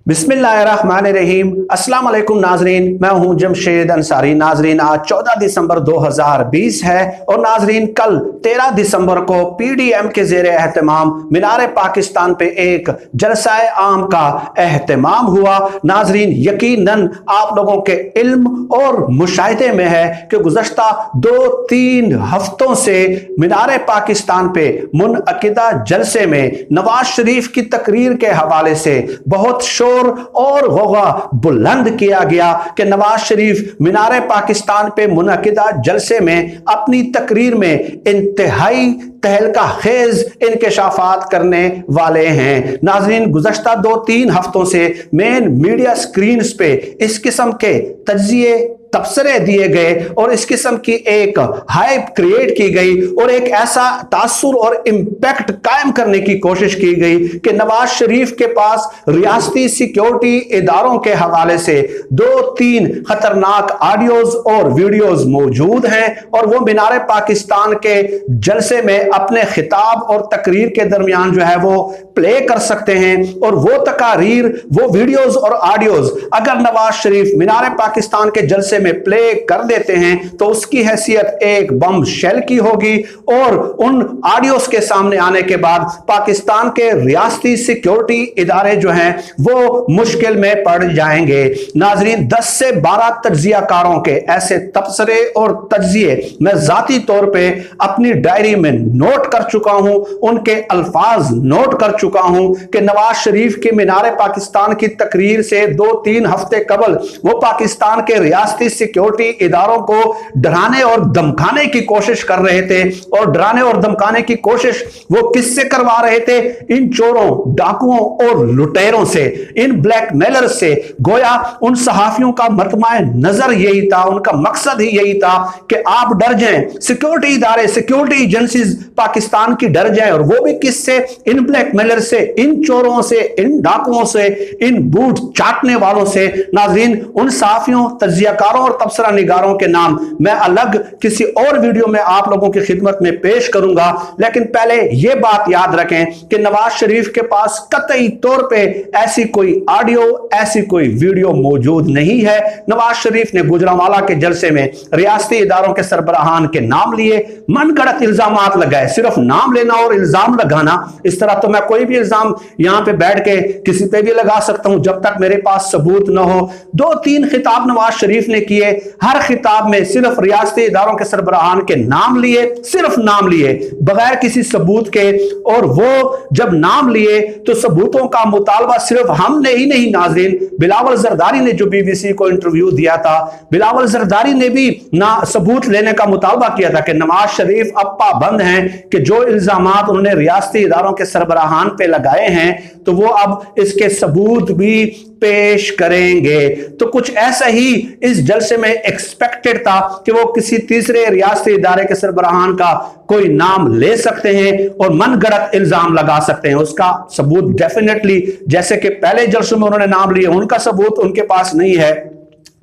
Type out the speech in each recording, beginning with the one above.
बिस्मिल्लाहिर्रहमानिर्रहीम। अस्सलाम वालेकुम नाजरीन, मैं हूं जमशेद अंसारी। नाजरीन, आज 14 दिसंबर 2020 है और नाजरीन कल 13 दिसंबर को पीडीएम के ज़ेरे एहतमाम मीनार पाकिस्तान पे एक जलसाए आम का एहतमाम हुआ। नाजरीन, यकीनन आप लोगों के इल्म और मुशाहिदे में है कि गुज़श्ता 2-3 हफ्तों से मीनार पाकिस्तान पे मुनअकिदा जलसे में नवाज शरीफ की तकरीर के हवाले से बहुत शोर और गौगा बुलंद किया गया कि नवाज शरीफ मीनार पाकिस्तान पे मुनअकिदा जलसे में अपनी तकरीर में इंतहाई तहलका खेज इंकशाफात करने वाले हैं। नाज़रीन, गुज़श्ता 2-3 हफ्तों से मेन मीडिया स्क्रीन पे इस किस्म के तज्जिए तबसरे दिए गए और इस किस्म की एक हाइप क्रिएट की गई और एक ऐसा तासुर और इम्पैक्ट कायम करने की कोशिश की गई कि नवाज शरीफ के पास रियासती सिक्योरिटी इदारों के हवाले से 2-3 खतरनाक ऑडियोज और वीडियोज मौजूद हैं और वो मीनार पाकिस्तान के जलसे में अपने खिताब और तकरीर के दरमियान जो है वो प्ले कर सकते हैं। और वो तकारीर, वो वीडियोज और ऑडियोज अगर नवाज शरीफ मीनार पाकिस्तान के जलसे में प्ले कर देते हैं तो उसकी हैसियत एक बम शेल की होगी और उन ऑडियोज के सामने आने के बाद पाकिस्तान के रियासती सिक्योरिटी इदारे जो हैं वो मुश्किल में पड़ जाएंगे। नाजरीन, 10 से 12 तज्जियाकारों के ऐसे तबसरे और तज्जिए मैं जाती तौर पे अपनी डायरी में नोट कर चुका हूं, उनके अल्फाज नोट कर चुका हूं कि नवाज शरीफ के मीनार पाकिस्तान की तकरीर से 2-3 हफ्ते कबल वो पाकिस्तान के रियासती सिक्योरिटी इदारों को डराने और धमकाने की कोशिश कर रहे थे। और डराने और धमकाने की कोशिश वो किससे करवा रहे थे? इन चोरों, डाकुओं और लुटेरों से, इन ब्लैकमेलर से। गोया उन सहाफियों का मरतमाए नजर यही था, उनका मकसद ही यही था कि आप डर जाएं, सिक्योरिटी इदारे, सिक्योरिटी एजेंसीज पाकिस्तान की डर जाएं। और वो भी किससे? इन ब्लैकमेलर से, इन चोरों से, इन डाकुओं से, इन बूट चाटने वालों से। नाज़रीन, उन सहाफियों, तज्जियाकारों और तबसरा निगारों के नाम मैं अलग किसी और वीडियो में आप लोगों की खिदमत में पेश करूंगा, लेकिन पहले यह बात याद रखें कि नवाज शरीफ के पास कतई तौर पे ऐसी कोई ऑडियो, ऐसी कोई वीडियो मौजूद नहीं है। नवाज शरीफ ने गुजरांवाला के जलसे में रियासती इदारों के सरबराहान के नाम लिए, मनगढ़ंत इल्जामात लगाए। सिर्फ नाम लेना और इल्जाम लगाना, इस तरह तो मैं कोई भी इल्जाम यहां पे बैठ के किसी पे भी लगा सकता हूं जब तक मेरे पास सबूत ना हो। 2-3 खिताब नवाज शरीफ ने किए, हर खिताब में सिर्फ रियासती इदारों के सरबराहान के नाम लिए, सिर्फ नाम लिए बगैर किसी सबूत के। और वो जब नाम लिए तो सबूतों का मुतालबा सिर्फ हमने ही नहीं नाज़रीन, बिलावल जरदारी ने जो बीबीसी को इंटरव्यू दिया था, बिलावल जरदारी ने भी ना सबूत लेने का मुतालबा किया था कि नवाज शरीफ अब पाबंद हैं कि जो इल्जामात उन्होंने रियासती इदारों के सरबराहान पे लगाए हैं तो वो अब इसके सबूत भी पेश करेंगे। तो कुछ ऐसा ही इस जलसे में एक्सपेक्टेड था कि वो किसी तीसरे रियासती इदारे के सरबराहान का कोई नाम ले सकते हैं और मनगढ़ंत इल्जाम लगा सकते हैं। उसका सबूत डेफिनेटली, जैसे कि पहले जलसों में उन्होंने नाम लिए, उनका सबूत उनके पास नहीं है,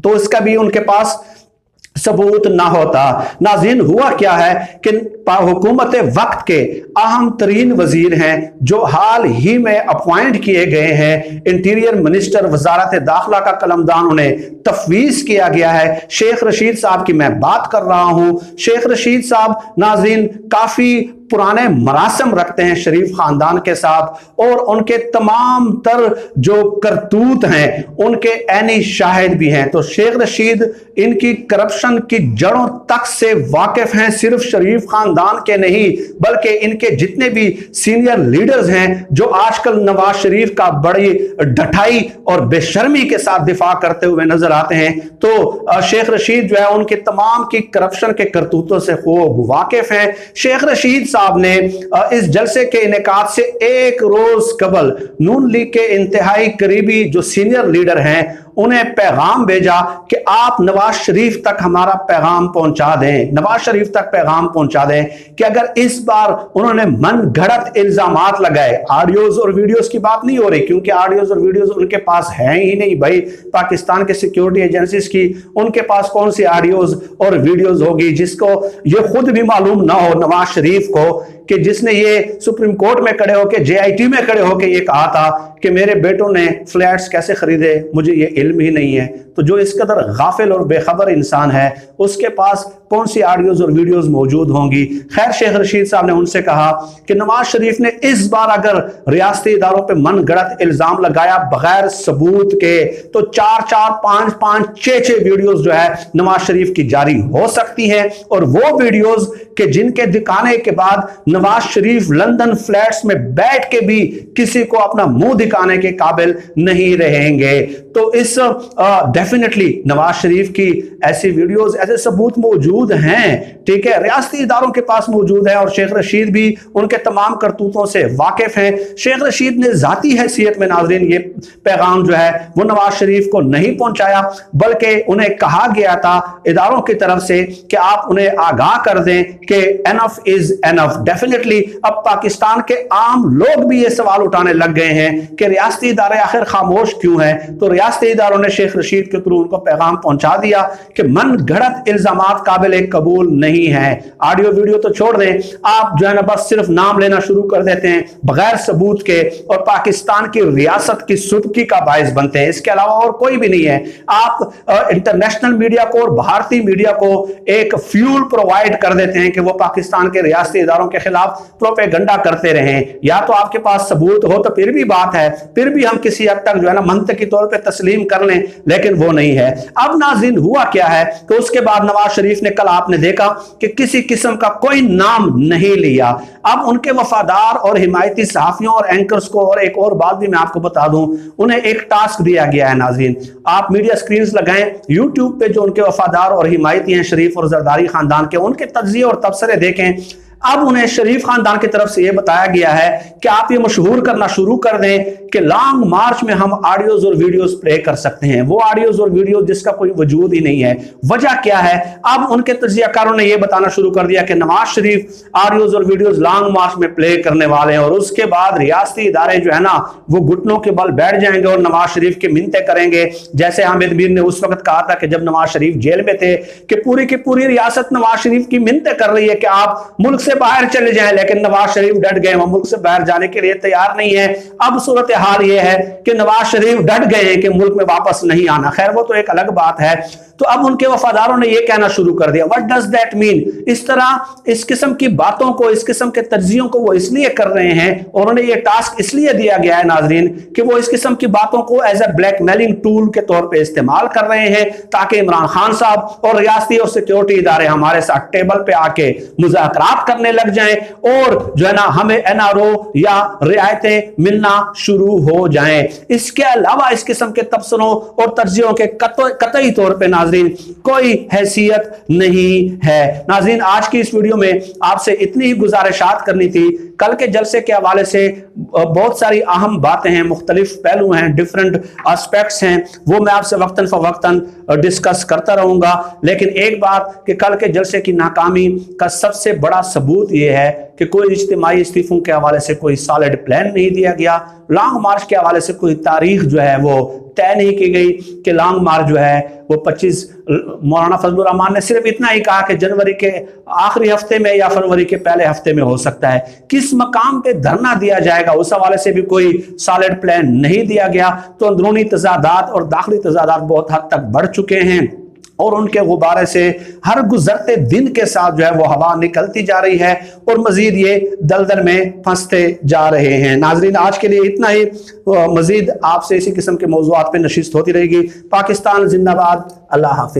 तो इसका भी उनके पास सबूत ना होता। नाज़रीन, हुआ क्या है कि हुकूमत वक्त के अहम तरीन वजीर हैं जो हाल ही में अपॉइंट किए गए हैं, इंटीरियर मिनिस्टर वजारत दाखिला का कलमदान उन्हें तफवीज किया गया है। शेख रशीद साहब की मैं बात कर रहा हूं। शेख रशीद साहब नाज़रीन काफी पुराने मरासम रखते हैं शरीफ खानदान के साथ और उनके तमाम तर जो करतूत हैं उनके ऐनी शाहिद भी हैं। तो शेख रशीद इनकी करप्शन की जड़ों तक से वाकिफ हैं, सिर्फ शरीफ खानदान के नहीं बल्कि इनके जितने भी सीनियर लीडर्स हैं जो आजकल नवाज शरीफ का बड़ी ढठाई और बेशर्मी के साथ दिफा करते हुए नजर आते हैं। तो शेख रशीद जो है उनके तमाम की करप्शन के करतूतों से खूब वाकिफ हैं। शेख रशीद साहब ने इस जलसे के इनेकाद से एक रोज कबल नून लीग के इंतहाई करीबी जो सीनियर लीडर हैं उन्हें पैगाम भेजा कि आप नवाज शरीफ तक हमारा पैगाम पहुंचा दें, नवाज शरीफ तक पैगाम पहुंचा दें कि अगर इस बार उन्होंने मनगढ़ंत इल्जामात लगाए, ऑडियोज और वीडियोस की बात नहीं हो रही क्योंकि ऑडियोज और वीडियोस उनके पास हैं ही नहीं भाई, पाकिस्तान के सिक्योरिटी एजेंसीज की उनके पास कौन सी ऑडियोज और वीडियोस होगी जिसको ये खुद भी मालूम ना हो नवाज शरीफ को कि जिसने ये सुप्रीम कोर्ट में खड़े होकर, JIT में खड़े होकर ये कहा था कि मेरे बेटों ने फ्लैट्स कैसे खरीदे, मुझे ये इल्म ही नहीं है। तो जो इस कदर गाफिल और बेखबर इंसान है, उसके पास कौन सी ऑडियोज और वीडियोस मौजूद होंगी। खैर, शेख रशीद साहब ने उनसे कहा कि नवाज शरीफ ने इस बार अगर रियासती इदारों पे मन गढ़ंत इल्जाम लगाया बगैर सबूत के, तो 4-4, 5-5, 6-6 वीडियोस जो है नवाज शरीफ की जारी हो सकती हैं। और वो वीडियोस के जिनके दिखाने के बाद नवाज शरीफ लंदन फ्लैट्स में बैठ के भी किसी को अपना मुंह दिखाने के काबिल नहीं रहेंगे। तो इस डेफिनेटली नवाज शरीफ की ऐसी वीडियोस, ऐसे सबूत मौजूद हैं, ठीक है, रियासती इदारों के पास मौजूद है। और शेख रशीद भी उनके तमाम करतूतों से वाकिफ हैं। शेख रशीद ने जाती हैसियत में नाज़रीन ये पैगाम जो है वो नवाज शरीफ को नहीं पहुंचाया, बल्कि उन्हें कहा गया था इदारों की तरफ से कि आप उन्हें आगाह कर दें कि एनफ इज एनफ। डेफिनेटली अब पाकिस्तान के आम लोग भी ये सवाल उठाने लग गए हैं कि रियासती इदारे आखिर खामोश क्यों हैं। तो रियासती इदारों ने शेख रशीद के थ्रू उनको पैगाम पहुंचा दिया कि मन गढ़ंत इल्जामात काबिल कबूल नहीं है। ऑडियो वीडियो तो छोड़ दें, आप जो है ना बस सिर्फ नाम लेना शुरू कर देते हैं बगैर सबूत के, और पाकिस्तान की रियासत की सुदकी का बायस बनते हैं। इसके अलावा और कोई भी नहीं है। आप इंटरनेशनल मीडिया को और भारतीय मीडिया को एक फ्यूल प्रोवाइड कर देते हैं कि वो पाकिस्तान के रियासती इदारों के खिलाफ प्रोपेगेंडा करते रहें। या तो आपके पास सबूत हो तो फिर भी बात है, फिर भी हम किसी हद तक जो है ना मंतकी तौर पे तस्लीम कर लें, लेकिन वो नहीं है। अब नाज़रीन हुआ क्या है तो उसके बाद नवाज शरीफ ने, कल आपने देखा कि किसी किस्म का कोई नाम नहीं लिया। अब उनके वफादार और हिमायती सहाफियों और एंकर्स को, और एक और बात भी मैं आपको बता दूं, उन्हें एक टास्क दिया गया है। नाज़रीन आप मीडिया स्क्रीन्स लगाएं, यूट्यूब पे जो उनके वफादार और हिमायती हैं शरीफ और जरदारी खानदान के, उनके तज्जिए और तबसरे देखें। अब उन्हें शरीफ खानदान की तरफ से यह बताया गया है कि आप ये मशहूर करना शुरू कर दें कि लॉन्ग मार्च में हम ऑडियोज और वीडियोस प्ले कर सकते हैं। वो ऑडियोज और वीडियोस जिसका कोई वजूद ही नहीं है। वजह क्या है? अब उनके तजियाकारों ने यह बताना शुरू कर दिया कि नवाज शरीफ ऑडियोज और वीडियोस लॉन्ग मार्च में प्ले करने वाले हैं, और उसके बाद रियासती इदारे जो है ना वो घुटनों के बल बैठ जाएंगे और नवाज शरीफ की मिन्नतें करेंगे। जैसे हामिद मीर ने उस वक्त कहा था कि जब नवाज शरीफ जेल में थे कि पूरी की पूरी रियासत नवाज शरीफ की मिन्नतें कर रही है कि आप मुल्क से बाहर चले जाएं, लेकिन नवाज शरीफ डट गए, वो मुल्क से बाहर जाने के लिए तैयार नहीं है। अब सूरत हाल ये है कि नवाज शरीफ डट गए हैं कि मुल्क में वापस नहीं आना। खैर वो तो एक अलग बात है। तो अब उनके वफादारों ने यह कहना शुरू कर दिया, व्हाट डज दैट मीन? इस तरह इस किस्म की बातों को, इस किस्म के तर्जियों को वो इसलिए कर रहे हैं, और उन्हें यह टास्क इसलिए दिया गया है नाजरीन कि वो इस किस्म की बातों को एज ए ब्लैकमेलिंग टूल के तौर पे इस्तेमाल कर रहे हैं, ताकि इमरान खान साहब और रियासती और सिक्योरिटी इदारे हमारे साथ टेबल पे आके मुज़ाकरात करने लग जाएं, और जो है ना हमें NRO या रियायतें मिलना शुरू हो जाएं। इसके अलावा इस किस्म के तबसरों और तर्जियों के कतई तौर पे नाज़रीन कोई हैसियत नहीं है। नाज़रीन आज की इस वीडियो में आपसे इतनी ही गुजारिशात करनी थी। कल के जलसे के हवाले से बहुत सारी अहम बातें हैं, मुख्तलिफ पहलू हैं, डिफरेंट एस्पेक्ट्स हैं, वो मैं आपसे वक्तन फवक्तन डिस्कस करता रहूंगा। लेकिन एक बात कि कल के जलसे की नाकामी का सबसे बड़ा सबूत यह है कि कोई इज्तिमाई इस्तीफों के हवाले से कोई सॉलिड प्लान नहीं दिया गया। लॉन्ग मार्च के हवाले से कोई तारीख जो है वो तय नहीं की गई कि लॉन्ग मार्च जो है वो 25। मौलाना फजलुर रहमान ने सिर्फ इतना ही कहा कि जनवरी के आखिरी हफ्ते में या फरवरी के पहले हफ्ते में हो सकता है। किस मकाम पे धरना दिया जाएगा उस हवाले से भी कोई सॉलिड प्लान नहीं दिया गया। तो अंदरूनी तजादात और दाखिली तजादात बहुत हद तक बढ़ चुके हैं, और उनके गुब्बारे से हर गुजरते दिन के साथ जो है वो हवा निकलती जा रही है, और मजीद ये दलदल में फंसते जा रहे हैं। नाजरीन आज के लिए इतना ही। मजीद आपसे इसी किस्म के मौज़ूआत पे नशिस्त होती रहेगी। पाकिस्तान जिंदाबाद। अल्लाह हाफिज।